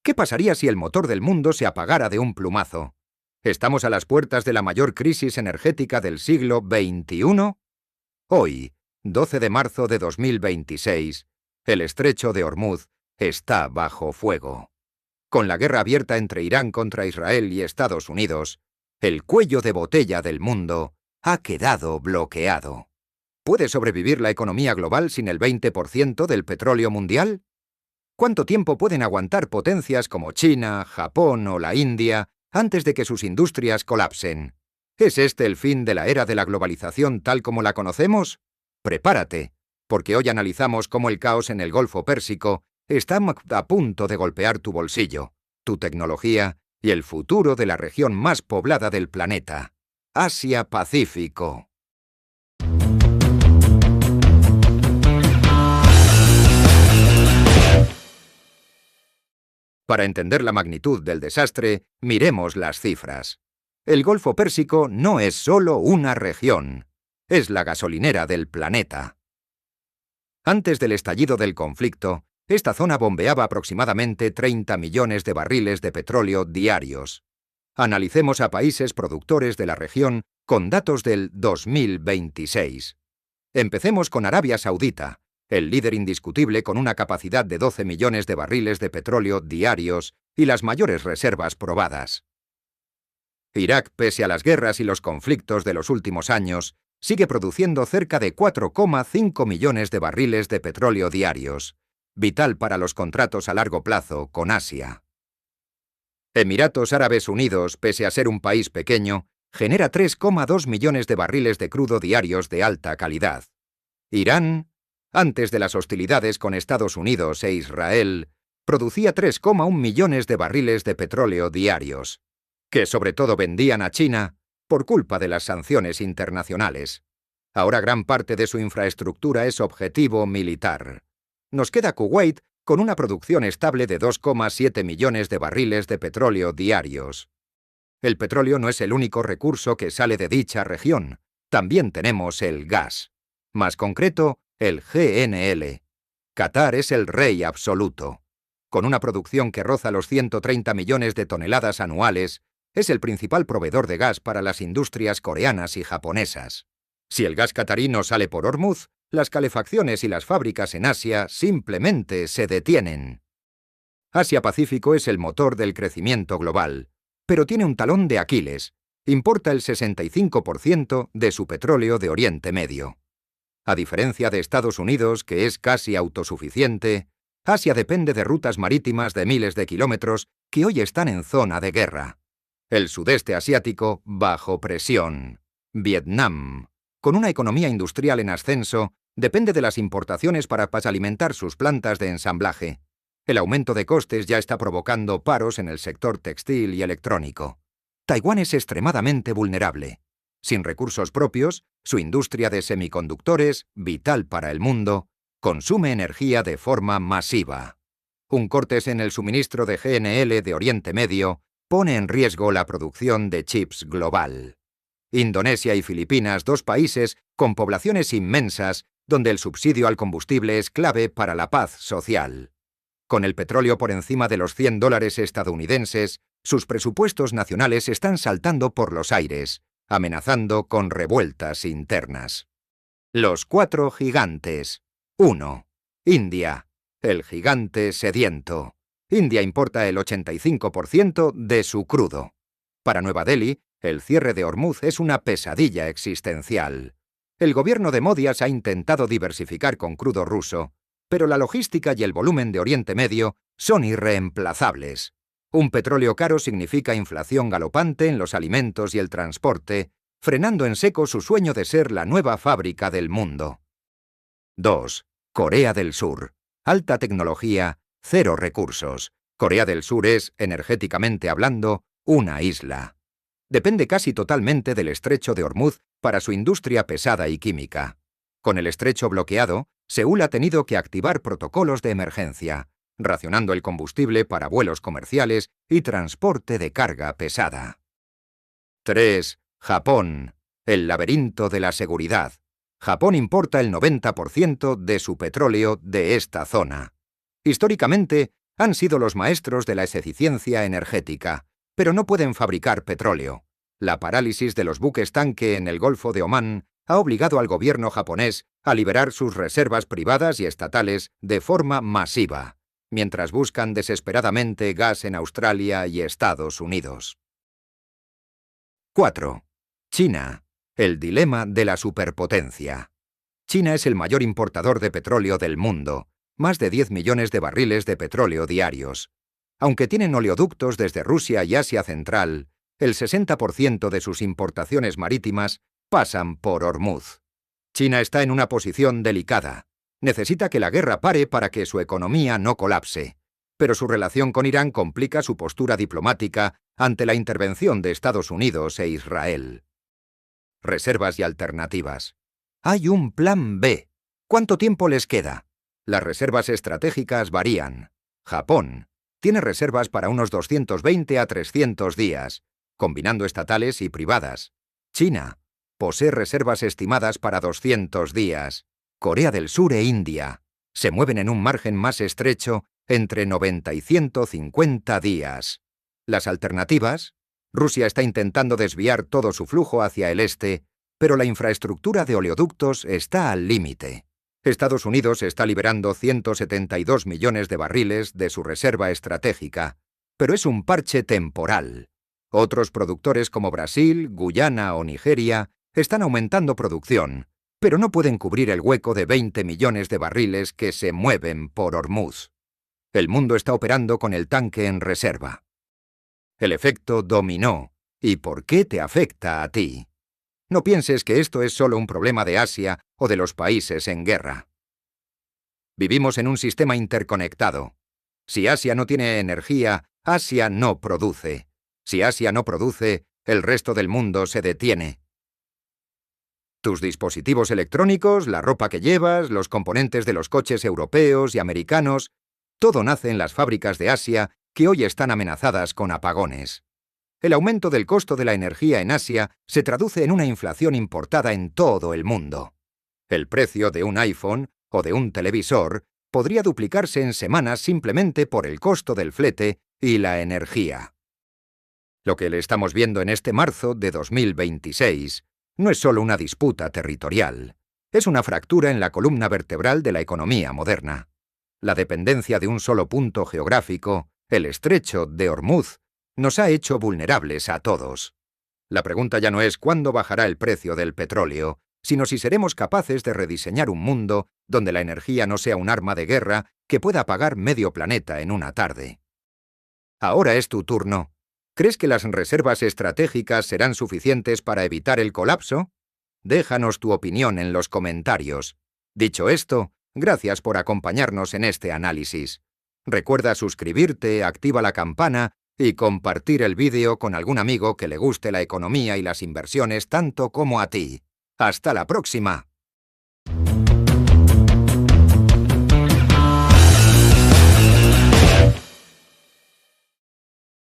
¿Qué pasaría si el motor del mundo se apagara de un plumazo? ¿Estamos a las puertas de la mayor crisis energética del siglo XXI? Hoy, 12 de marzo de 2026, el estrecho de Hormuz está bajo fuego. Con la guerra abierta entre Irán contra Israel y Estados Unidos, el cuello de botella del mundo ha quedado bloqueado. ¿Puede sobrevivir la economía global sin el 20% del petróleo mundial? ¿Cuánto tiempo pueden aguantar potencias como China, Japón o la India antes de que sus industrias colapsen? ¿Es este el fin de la era de la globalización tal como la conocemos? Prepárate, porque hoy analizamos cómo el caos en el Golfo Pérsico está a punto de golpear tu bolsillo, tu tecnología y el futuro de la región más poblada del planeta, Asia-Pacífico. Para entender la magnitud del desastre, miremos las cifras. El Golfo Pérsico no es solo una región, es la gasolinera del planeta. Antes del estallido del conflicto, esta zona bombeaba aproximadamente 30 millones de barriles de petróleo diarios. Analicemos a países productores de la región con datos del 2026. Empecemos con Arabia Saudita, el líder indiscutible con una capacidad de 12 millones de barriles de petróleo diarios y las mayores reservas probadas. Irak, pese a las guerras y los conflictos de los últimos años, sigue produciendo cerca de 4,5 millones de barriles de petróleo diarios, vital para los contratos a largo plazo con Asia. Emiratos Árabes Unidos, pese a ser un país pequeño, genera 3,2 millones de barriles de crudo diarios de alta calidad. Irán, antes de las hostilidades con Estados Unidos e Israel, producía 3,1 millones de barriles de petróleo diarios, que sobre todo vendían a China por culpa de las sanciones internacionales. Ahora gran parte de su infraestructura es objetivo militar. Nos queda Kuwait con una producción estable de 2,7 millones de barriles de petróleo diarios. El petróleo no es el único recurso que sale de dicha región. También tenemos el gas. Más concreto, el GNL. Qatar es el rey absoluto. Con una producción que roza los 130 millones de toneladas anuales, es el principal proveedor de gas para las industrias coreanas y japonesas. Si el gas qatarí no sale por Hormuz, las calefacciones y las fábricas en Asia simplemente se detienen. Asia-Pacífico es el motor del crecimiento global, pero tiene un talón de Aquiles. Importa el 65% de su petróleo de Oriente Medio. A diferencia de Estados Unidos, que es casi autosuficiente, Asia depende de rutas marítimas de miles de kilómetros que hoy están en zona de guerra. El sudeste asiático bajo presión. Vietnam, con una economía industrial en ascenso, depende de las importaciones para alimentar sus plantas de ensamblaje. El aumento de costes ya está provocando paros en el sector textil y electrónico. Taiwán es extremadamente vulnerable. Sin recursos propios, su industria de semiconductores, vital para el mundo, consume energía de forma masiva. Un corte en el suministro de GNL de Oriente Medio pone en riesgo la producción de chips global. Indonesia y Filipinas, dos países con poblaciones inmensas, donde el subsidio al combustible es clave para la paz social. Con el petróleo por encima de los $100 estadounidenses, sus presupuestos nacionales están saltando por los aires, amenazando con revueltas internas. Los cuatro gigantes. 1. India, el gigante sediento. India importa el 85% de su crudo. Para Nueva Delhi, el cierre de Hormuz es una pesadilla existencial. El gobierno de Modi ha intentado diversificar con crudo ruso, pero la logística y el volumen de Oriente Medio son irreemplazables. Un petróleo caro significa inflación galopante en los alimentos y el transporte, frenando en seco su sueño de ser la nueva fábrica del mundo. 2. Corea del Sur. Alta tecnología, cero recursos. Corea del Sur es, energéticamente hablando, una isla. Depende casi totalmente del estrecho de Hormuz para su industria pesada y química. Con el estrecho bloqueado, Seúl ha tenido que activar protocolos de emergencia, racionando el combustible para vuelos comerciales y transporte de carga pesada. 3. Japón, el laberinto de la seguridad. Japón importa el 90% de su petróleo de esta zona. Históricamente, Han sido los maestros de la eficiencia energética, pero no pueden fabricar petróleo. La parálisis de los buques tanque en el Golfo de Omán ha obligado al gobierno japonés a liberar sus reservas privadas y estatales de forma masiva, mientras buscan desesperadamente gas en Australia y Estados Unidos. 4. China. El dilema de la superpotencia. China es el mayor importador de petróleo del mundo, más de 10 millones de barriles de petróleo diarios. Aunque tienen oleoductos desde Rusia y Asia Central, el 60% de sus importaciones marítimas pasan por Hormuz. China está en una posición delicada. Necesita que la guerra pare para que su economía no colapse. Pero su relación con Irán complica su postura diplomática ante la intervención de Estados Unidos e Israel. Reservas y alternativas. Hay un plan B. ¿Cuánto tiempo les queda? Las reservas estratégicas varían. Japón tiene reservas para unos 220 a 300 días, combinando estatales y privadas. China posee reservas estimadas para 200 días. Corea del Sur e India se mueven en un margen más estrecho entre 90 y 150 días. Las alternativas: Rusia está intentando desviar todo su flujo hacia el este, pero la infraestructura de oleoductos está al límite. Estados Unidos está liberando 172 millones de barriles de su reserva estratégica, pero es un parche temporal. Otros productores como Brasil, Guyana o Nigeria están aumentando producción, pero no pueden cubrir el hueco de 20 millones de barriles que se mueven por Hormuz. El mundo está operando con el tanque en reserva. El efecto dominó. ¿Y por qué te afecta a ti? No pienses que esto es solo un problema de Asia o de los países en guerra. Vivimos en un sistema interconectado. Si Asia no tiene energía, Asia no produce. Si Asia no produce, el resto del mundo se detiene. Tus dispositivos electrónicos, la ropa que llevas, los componentes de los coches europeos y americanos, todo nace en las fábricas de Asia que hoy están amenazadas con apagones. El aumento del costo de la energía en Asia se traduce en una inflación importada en todo el mundo. El precio de un iPhone o de un televisor podría duplicarse en semanas simplemente por el costo del flete y la energía. Lo que le estamos viendo en este marzo de 2026 no es solo una disputa territorial, es una fractura en la columna vertebral de la economía moderna. La dependencia de un solo punto geográfico, el estrecho de Hormuz, nos ha hecho vulnerables a todos. La pregunta ya no es cuándo bajará el precio del petróleo, sino si seremos capaces de rediseñar un mundo donde la energía no sea un arma de guerra que pueda apagar medio planeta en una tarde. Ahora es tu turno. ¿Crees que las reservas estratégicas serán suficientes para evitar el colapso? Déjanos tu opinión en los comentarios. Dicho esto, gracias por acompañarnos en este análisis. Recuerda suscribirte, activa la campana y compartir el vídeo con algún amigo que le guste la economía y las inversiones tanto como a ti. ¡Hasta la próxima!